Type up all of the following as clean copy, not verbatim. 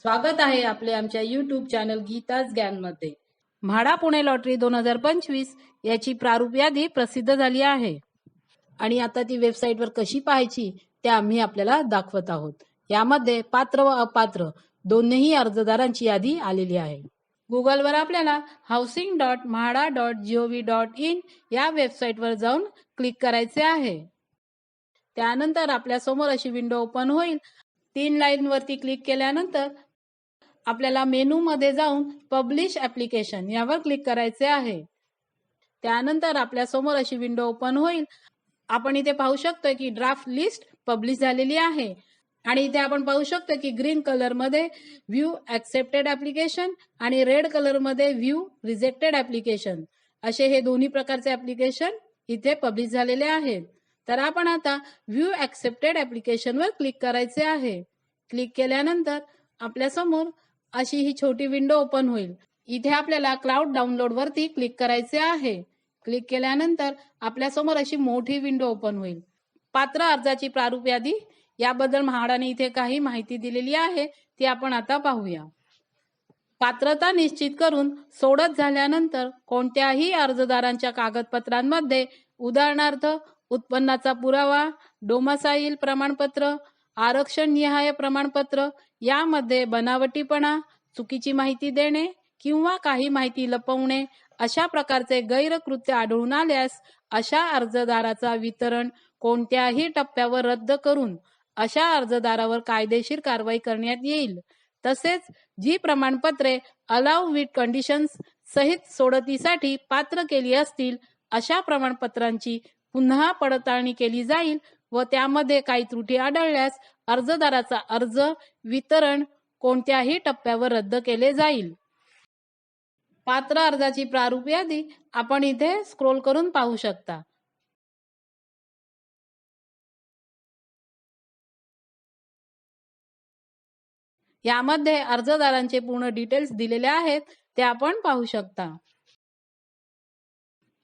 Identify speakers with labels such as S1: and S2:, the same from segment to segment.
S1: स्वागत आहे आपले आमच्या YouTube चॅनल गीताच ज्ञानमध्ये। म्हाडा पुणे लॉटरी 2025 याची प्रारूप यादी प्रसिद्ध झाली आहे आणि आता ती वेबसाईटवर कशी पाहायची ते आम्ही आपल्याला दाखवत आहोत। यामध्ये पात्र व अपात्र दोन्ही अर्जदारांची यादी आलेली आहे। गुगलवर आपल्याला housing.mahada.gov.in या वेबसाईटवर जाऊन क्लिक करायचे आहे। त्यानंतर आपल्या समोर अशी विंडो ओपन होईल। 3 लाईन वरती क्लिक केल्यानंतर आपल्याला मेनू मध्ये जाऊन पब्लिश ऍप्लिकेशन यावर क्लिक करायचे आहे। त्यानंतर आपल्या समोर अशी विंडो ओपन होईल। आपण इथे पाहू शकतो की ड्राफ्ट लिस्ट पब्लिश झालेली आहे आणि इथे आपण पाहू शकतो की ग्रीन कलर मध्ये व्ह्यू ऍक्सेप्टेड ऍप्लिकेशन आणि रेड कलर मध्ये व्ह्यू रिजेक्टेड ऍप्लिकेशन असे हे दोन्ही प्रकारचे ऍप्लिकेशन इथे पब्लिश झालेले आहेत। तर आपण आता व्ह्यू ऍक्सेप्टेड ऍप्लिकेशन वर क्लिक करायचे आहे। क्लिक केल्यानंतर आपल्या समोर अशी ही छोटी विंडो ओपन होईल। इथे आपल्याला क्लाउड डाउनलोड वरती क्लिक करायचे आहे। क्लिक केल्यानंतर आपल्या समोर अशी मोठी विंडो ओपन होईल। पात्र अर्जाची प्रारूप यादी याबद्दल म्हाडाने इथे काही माहिती दिलेली आहे ती आपण आता पाहूया। पात्रता निश्चित करून सोडत झाल्यानंतर कोणत्याही अर्जदारांच्या कागदपत्रांमध्ये उदाहरणार्थ उत्पन्नाचा पुरावा, डोमासाईल प्रमाणपत्र, आरक्षण निहाय प्रमाणपत्र यामध्ये बनावटीपणा, चुकीची माहिती देणे किंवा काही माहिती लपवणे अशा प्रकारचे गैरकृत्य आढळून आल्यास अशा अर्जदाराचा वितरण कोणत्याही टप्प्यावर रद्द करून अशा अर्जदारावर कायदेशीर कारवाई करण्यात येईल। तसेच जी प्रमाणपत्रे अलाउ विथ कंडिशन्स सहित सोडतीसाठी पात्र केली असतील अशा प्रमाणपत्रांची पुन्हा पडताळणी केली जाईल व त्यामध्ये काही त्रुटी आढळल्यास अर्जदाराचा अर्ज वितरण कोणत्याही टप्प्यावर रद्द केले जाईल। पात्र अर्जाची प्रारूप यादी आपण इथे स्क्रोल करून पाहू शकता। यामध्ये अर्जदारांचे पूर्ण डिटेल्स दिलेले आहेत ते आपण पाहू शकता।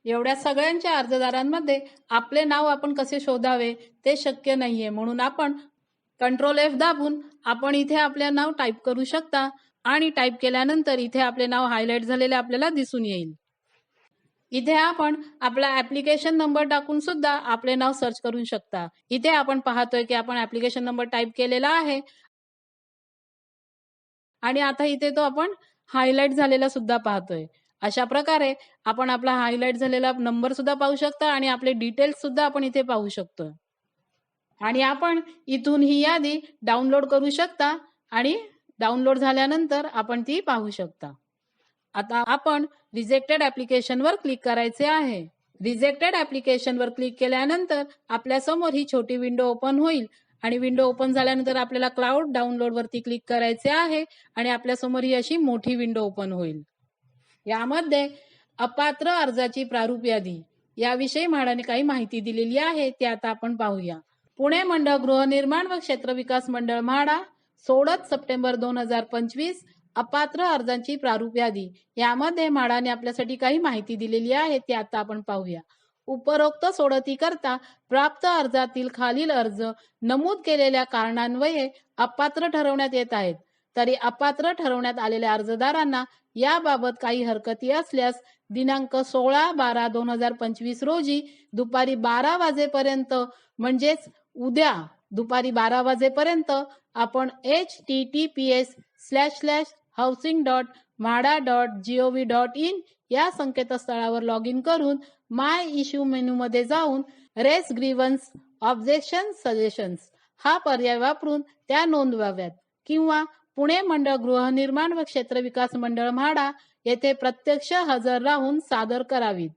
S1: एवढ्या सगळ्यांच्या अर्जदारांमध्ये आपले नाव आपण कसे शोधावे ते शक्य नाहीये, म्हणून आपण कंट्रोल F दाबून आपण इथे आपले नाव टाईप करू शकता आणि टाईप केल्यानंतर इथे आपले नाव हायलाइट झालेले आपल्याला दिसून येईल। इथे आपण आपला ऍप्लिकेशन नंबर टाकून सुद्धा आपले नाव सर्च करू शकता। इथे आपण पाहतोय की आपण ऍप्लिकेशन नंबर टाईप केलेला आहे आणि आता इथे तो आपण हायलाइट झालेला सुद्धा पाहतोय। अशा प्रकारे आपण आपला हायलाइट झालेला नंबर सुद्धा पाहू शकता आणि आपले डिटेल्स सुद्धा आपण इथे पाहू शकतो आणि आपण इथून ही यादी डाउनलोड करू शकता आणि डाउनलोड झाल्यानंतर आपण ती पाहू शकता। आता आपण रिजेक्टेड ऍप्लिकेशन वर क्लिक करायचे आहे। रिजेक्टेड ऍप्लिकेशन वर क्लिक केल्यानंतर आपल्या समोर ही छोटी विंडो ओपन होईल आणि विंडो ओपन झाल्यानंतर आपल्याला क्लाउड डाउनलोड वरती क्लिक करायचे आहे आणि आपल्या समोर ही अशी मोठी विंडो ओपन होईल। यामध्ये अपात्र अर्जाची प्रारूप यादी याविषयी म्हाडाने काही माहिती दिलेली आहे ते आता आपण पाहूया। पुणे मंडळ गृहनिर्माण व क्षेत्र विकास मंडळ म्हाडा सोडत सप्टेंबर 2025 अपात्र अर्जांची प्रारूप यादी यामध्ये म्हाडाने आपल्यासाठी काही माहिती दिलेली आहे ते आता आपण पाहूया। उपरोक्त सोडती करता प्राप्त अर्जातील खालील अर्ज नमूद केलेल्या कारणान्वये अपात्र ठरवण्यात येत आहेत। तरी अपात्र ठरवण्यात आलेल्या अर्जदारांना याबाबत काही हरकती असल्यास दिनांक 16/12/2025 रोजी दुपारी 12 वाजेपर्यंत म्हणजेच उद्या दुपारी 12 वाजेपर्यंत आपण https://housing.mahada.gov.in या संकेतस्थळावर लॉग इन करून माय इश्यू मेनू मध्ये जाऊन रेस ग्रीव्हन्स ऑब्जेक्शन सजेशन्स हा पर्याय वापरून त्या नोंदवाव्यात किंवा पुणे मंडळ गृहनिर्माण व क्षेत्र विकास मंडळ म्हाडा येथे प्रत्यक्ष हजर राहून सादर करावीत।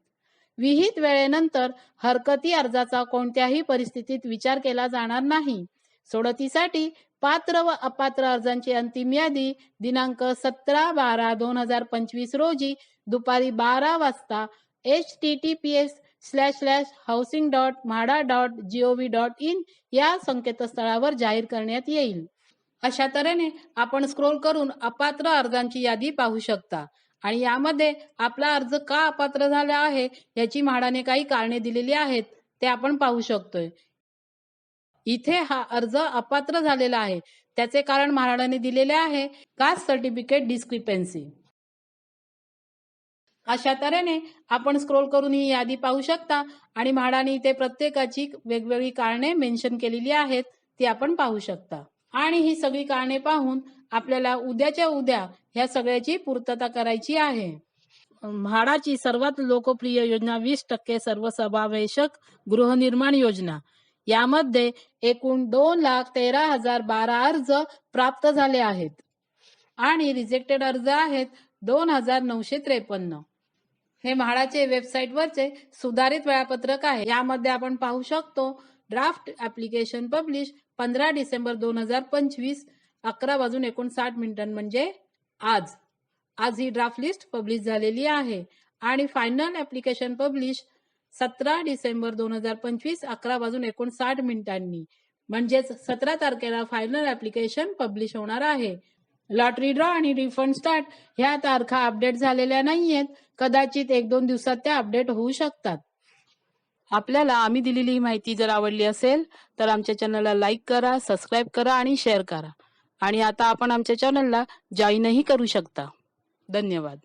S1: विहित वेळेनंतर हरकती अर्जाचा कोणत्याही परिस्थितीत विचार केला जाणार नाही। सोडतीसाठी पात्र व अपात्र अर्जांची अंतिम यादी दिनांक 17/12/2025 रोजी दुपारी 12 वाजता https://housing.mahada.gov.in या संकेतस्थळावर जाहीर करण्यात येईल। अशा तऱ्हेने आपण स्क्रोल करून अपात्र अर्जांची यादी पाहू शकता आणि यामध्ये आपला अर्ज का अपात्र झाला आहे याची म्हाडाने काही कारणे दिलेली आहेत ते आपण पाहू शकतोय। इथे हा अर्ज अपात्र झालेला आहे त्याचे कारण म्हाडाने दिलेले आहे, कास्ट सर्टिफिकेट डिस्क्रिपन्सी. अशा तऱ्हेने आपण स्क्रोल करून ही यादी पाहू शकता आणि म्हाडाने इथे प्रत्येकाची वेगवेगळी कारणे मेन्शन केलेली आहेत, ती आपण पाहू शकता. आणि ही सगळी कारणे पाहून आपल्याला उद्याच्या उद्या ह्या सगळ्याची पूर्तता करायची आहे. म्हाडाची सर्वात लोकप्रिय योजना 20% सर्वसमावेशक गृहनिर्माण योजना. यामध्ये एकूण 2,13,012 अर्ज प्राप्त झाले आहेत आणि रिजेक्टेड अर्ज आहेत 2,953. हे म्हाडाचे वेबसाईटवरचे सुधारित वेळापत्रक आहे. यामध्ये आपण पाहू शकतो ड्राफ्ट ऍप्लिकेशन पब्लिश 15 डिसेंबर 2025 11:59 म्हणजे आज ही ड्राफ्ट लिस्ट पब्लिश झालेली आहे आणि फायनल ऍप्लिकेशन पब्लिश 17 डिसेंबर 2025 11:59 म्हणजेच 17 तारखेला फायनल ऍप्लिकेशन पब्लिश होणार आहे. लॉटरी ड्रॉ आणि रिफंड स्टार्ट ह्या तारखा अपडेट झालेल्या नाहीयेत, कदाचित 1-2 दिवसात त्या अपडेट होऊ शकतात. आपल्याला आम्ही दिलेली माहिती जर आवडली असेल तर आमच्या चॅनलला लाईक करा, सबस्क्राईब करा आणि शेअर करा. आणि आता आपण आमच्या चॅनलला जॉईनही करू शकता. धन्यवाद.